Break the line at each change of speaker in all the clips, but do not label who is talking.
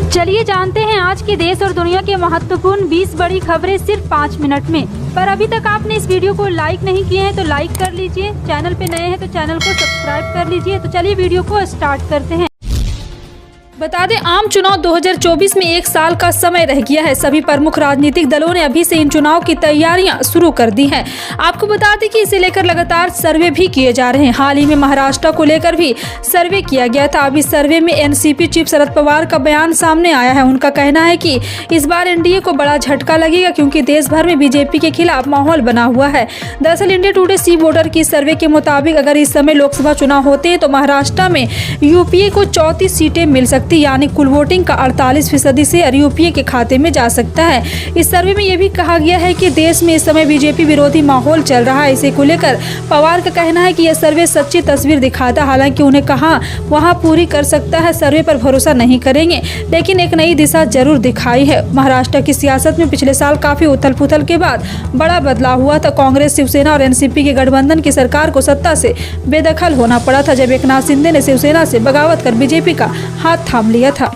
चलिए जानते हैं आज के देश और दुनिया के महत्वपूर्ण 20 बड़ी खबरें सिर्फ 5 मिनट में। पर अभी तक आपने इस वीडियो को लाइक नहीं किए हैं तो लाइक कर लीजिए, चैनल पे नए हैं तो चैनल को सब्सक्राइब कर लीजिए। तो चलिए वीडियो को स्टार्ट करते हैं। बता दें, आम चुनाव 2024 में 1 साल का समय रह गया है। सभी प्रमुख राजनीतिक दलों ने अभी से इन चुनाव की तैयारियां शुरू कर दी हैं। आपको बता दें कि इसे लेकर लगातार सर्वे भी किए जा रहे हैं। हाल ही में महाराष्ट्र को लेकर भी सर्वे किया गया था। अब इस सर्वे में एनसीपी चीफ शरद पवार का बयान सामने आया है। उनका कहना है कि इस बार एनडीए को बड़ा झटका लगेगा क्योंकि देश भर में बीजेपी के खिलाफ माहौल बना हुआ है। दरअसल इंडिया टुडे सी वोटर की सर्वे के मुताबिक अगर इस समय लोकसभा चुनाव होते हैं तो महाराष्ट्र में यूपीए को 34 सीटें मिल सकती, यानी कुल वोटिंग का 48% शेयर यूपीए के खाते में जा सकता है। इस सर्वे में यह भी कहा गया है कि देश में इस समय बीजेपी विरोधी माहौल चल रहा है। इसे को लेकर पवार का कहना है कि यह सर्वे सच्ची तस्वीर दिखाता, हालांकि उन्हें कहा वहां पूरी कर सकता है, सर्वे पर भरोसा नहीं करेंगे, लेकिन एक नई दिशा जरूर दिखाई है। महाराष्ट्र की सियासत में पिछले साल काफी उथल पुथल के बाद बड़ा बदलाव हुआ था। कांग्रेस, शिवसेना और एनसीपी के गठबंधन की सरकार को सत्ता से बेदखल होना पड़ा था जब एकनाथ शिंदे ने शिवसेना से बगावत कर बीजेपी का हाथ थाम लिया था।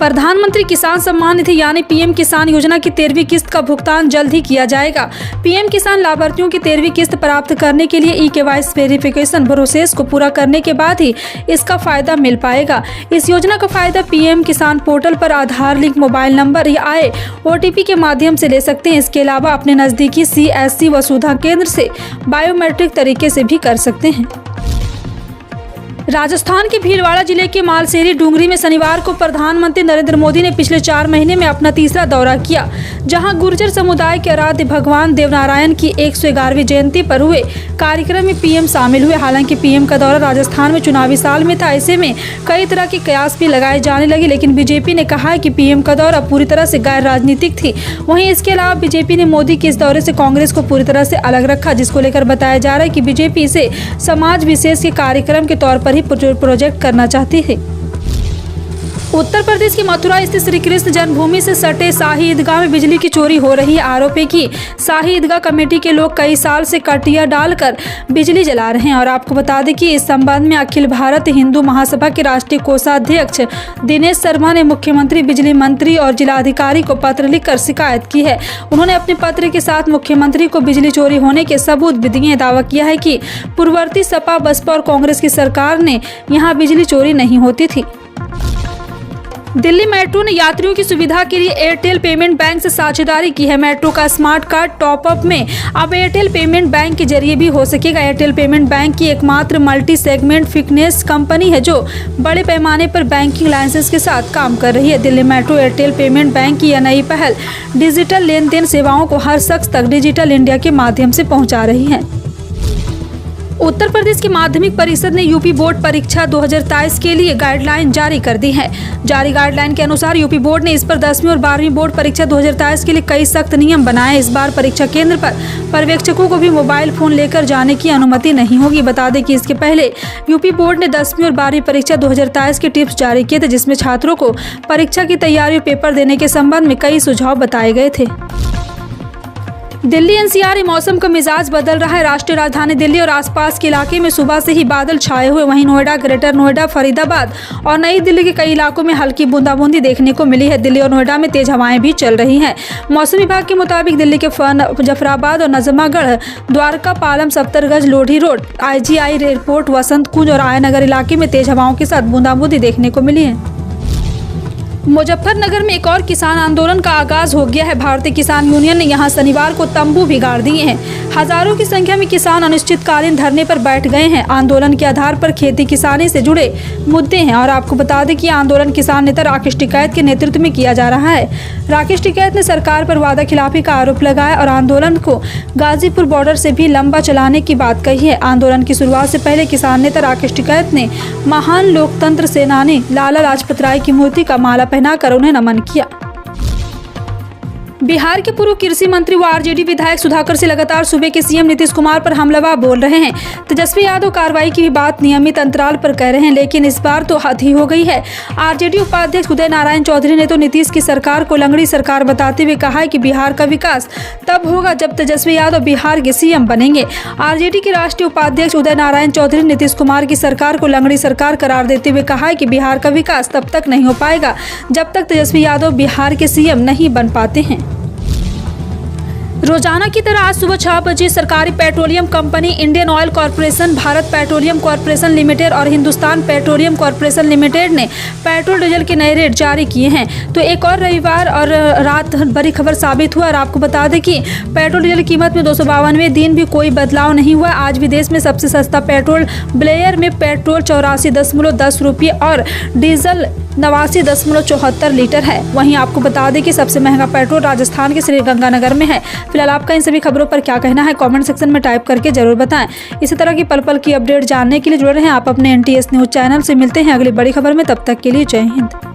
प्रधानमंत्री किसान सम्मान निधि यानी पीएम किसान योजना की 13वीं किस्त का भुगतान जल्द ही किया जाएगा। पीएम किसान लाभार्थियों की 13वीं किस्त प्राप्त करने के लिए ई-केवाईसी वेरिफिकेशन प्रोसेस को पूरा करने के बाद ही इसका फायदा मिल पाएगा। इस योजना का फायदा पीएम किसान पोर्टल पर आधार लिंक, मोबाइल नंबर या आए ओटीपी के माध्यम से ले सकते हैं। इसके अलावा अपने नजदीकी CSC वसुधा केंद्र से बायोमेट्रिक तरीके से भी कर सकते हैं। राजस्थान के भीलवाड़ा जिले के मालसेरी डूंगरी में शनिवार को प्रधानमंत्री नरेंद्र मोदी ने पिछले 4 महीने में अपना तीसरा दौरा किया, जहां गुर्जर समुदाय के आराध्य भगवान देवनारायण की 111वीं जयंती पर हुए कार्यक्रम में पीएम शामिल हुए। हालांकि पीएम का दौरा राजस्थान में चुनावी साल में था, ऐसे में कई तरह के कयास भी लगाए जाने लगे, लेकिन बीजेपी ने कहा है कि पीएम का दौरा पूरी तरह से गैर राजनीतिक थी। वहीं इसके अलावा बीजेपी ने मोदी के इस दौरे से कांग्रेस को पूरी तरह से अलग रखा, जिसको लेकर बताया जा रहा है कि बीजेपी इसे समाज विशेष के कार्यक्रम के तौर पर ही प्रोजेक्ट करना चाहती है। उत्तर प्रदेश की मथुरा स्थित श्री कृष्ण जन्मभूमि से सटे शाही ईदगाह में बिजली की चोरी हो रही है। आरोप है कि शाही ईदगाह कमेटी के लोग कई साल से कटिया डालकर बिजली जला रहे हैं। और आपको बता दें कि इस संबंध में अखिल भारत हिंदू महासभा के राष्ट्रीय कोषाध्यक्ष दिनेश शर्मा ने मुख्यमंत्री, बिजली मंत्री और जिलाधिकारी को पत्र लिखकर शिकायत की है। उन्होंने अपने पत्र के साथ मुख्यमंत्री को बिजली चोरी होने के सबूत भी दिए। दावा किया है कि पूर्ववर्ती सपा, बसपा और कांग्रेस की सरकार ने यहाँ बिजली चोरी नहीं होती थी। दिल्ली मेट्रो ने यात्रियों की सुविधा के लिए एयरटेल पेमेंट बैंक से साझेदारी की है। मेट्रो का स्मार्ट कार्ड टॉप अप में अब एयरटेल पेमेंट बैंक के जरिए भी हो सकेगा। एयरटेल पेमेंट बैंक की एकमात्र मल्टी सेगमेंट फिटनेस कंपनी है जो बड़े पैमाने पर बैंकिंग लाइसेंस के साथ काम कर रही है। Delhi metro Airtel payment bank की यह नई पहल डिजिटल लेन देन सेवाओं को हर शख्स तक डिजिटल इंडिया के माध्यम से पहुँचा रही है। उत्तर प्रदेश की माध्यमिक परिषद ने यूपी बोर्ड परीक्षा 2023 के लिए गाइडलाइन जारी कर दी है। जारी गाइडलाइन के अनुसार यूपी बोर्ड ने इस पर 10वीं और 12वीं बोर्ड परीक्षा 2023 के लिए कई सख्त नियम बनाए। इस बार परीक्षा केंद्र पर पर्यवेक्षकों को भी मोबाइल फोन लेकर जाने की अनुमति नहीं होगी। बता दें कि इसके पहले यूपी बोर्ड ने 10वीं और 12वीं परीक्षा 2023 के टिप्स जारी किए थे, जिसमें छात्रों को परीक्षा की तैयारी और पेपर देने के संबंध में कई सुझाव बताए गए थे। दिल्ली एनसीआर मौसम का मिजाज बदल रहा है। राष्ट्रीय राजधानी दिल्ली और आसपास के इलाके में सुबह से ही बादल छाए हुए। वहीं नोएडा, ग्रेटर नोएडा, फरीदाबाद और नई दिल्ली के कई इलाकों में हल्की बूंदाबूंदी देखने को मिली है। दिल्ली और नोएडा में तेज हवाएं भी चल रही हैं। मौसम विभाग के मुताबिक दिल्ली के जफराबाद और Najafgarh, Dwarka, Palam, Safdarjung, Lodhi road, IGI airport, Vasant Kunj और आयनगर इलाके में तेज हवाओं के साथ बूंदाबूंदी देखने को मिली है। मुजफ्फरनगर में एक और किसान आंदोलन का आगाज हो गया है। भारतीय किसान यूनियन ने यहां शनिवार को तंबू भी गाड़ दिए हैं। हजारों की संख्या में किसान अनिश्चितकालीन धरने पर बैठ गए हैं। आंदोलन के आधार पर खेती किसानी से जुड़े मुद्दे हैं। और आपको बता दें कि आंदोलन किसान नेता राकेश टिकैत के नेतृत्व में किया जा रहा है। राकेश टिकैत ने सरकार पर वादा खिलाफी का आरोप लगाया और आंदोलन को गाजीपुर बॉर्डर से भी लंबा चलाने की बात कही है। आंदोलन की शुरुआत से पहले किसान नेता राकेश टिकैत ने महान लोकतंत्र सेनानी लाला लाजपत राय की मूर्ति का माला पहनाकर उन्हें नमन किया। बिहार के पूर्व कृषि मंत्री व आरजेडी विधायक सुधाकर से लगातार सूबे के सीएम नीतीश कुमार पर हमलावर बोल रहे हैं। तेजस्वी यादव कार्रवाई की भी बात नियमित अंतराल पर कह रहे हैं, लेकिन इस बार तो हद ही हो गई है। आरजेडी उपाध्यक्ष उदय नारायण चौधरी ने तो नीतीश की सरकार को लंगड़ी सरकार बताते हुए कहा है कि बिहार का विकास तब होगा जब तेजस्वी यादव बिहार के सीएम बनेंगे। आरजेडी के राष्ट्रीय उपाध्यक्ष उदय नारायण चौधरी ने नीतीश कुमार की सरकार को लंगड़ी सरकार करार देते हुए कहा है कि बिहार का विकास तब तक नहीं हो पाएगा जब तक तेजस्वी यादव बिहार के सीएम नहीं बन पाते हैं। रोजाना की तरह आज सुबह 6 बजे सरकारी petroleum company Indian oil corporation, Bharat petroleum corporation limited और हिंदुस्तान पेट्रोलियम कॉरपोरेशन लिमिटेड ने पेट्रोल डीजल के नए रेट जारी किए हैं। तो एक और रविवार और रात बड़ी खबर साबित हुआ और आपको बता दें कि पेट्रोल डीजल की कीमत में 252वें दिन भी कोई बदलाव नहीं हुआ। आज भी देश में सबसे सस्ता पेट्रोल ब्लेयर में पेट्रोल 84.10 रुपये और डीजल 89.74 लीटर है। वहीं आपको बता दें कि सबसे महंगा पेट्रोल राजस्थान के श्रीगंगानगर में है। फिलहाल आपका इन सभी खबरों पर क्या कहना है कमेंट सेक्शन में टाइप करके जरूर बताएं। इसी तरह की पल पल की अपडेट जानने के लिए जुड़े रहें आप अपने NTS न्यूज चैनल से। मिलते हैं अगली बड़ी खबर में, तब तक के लिए जय हिंद।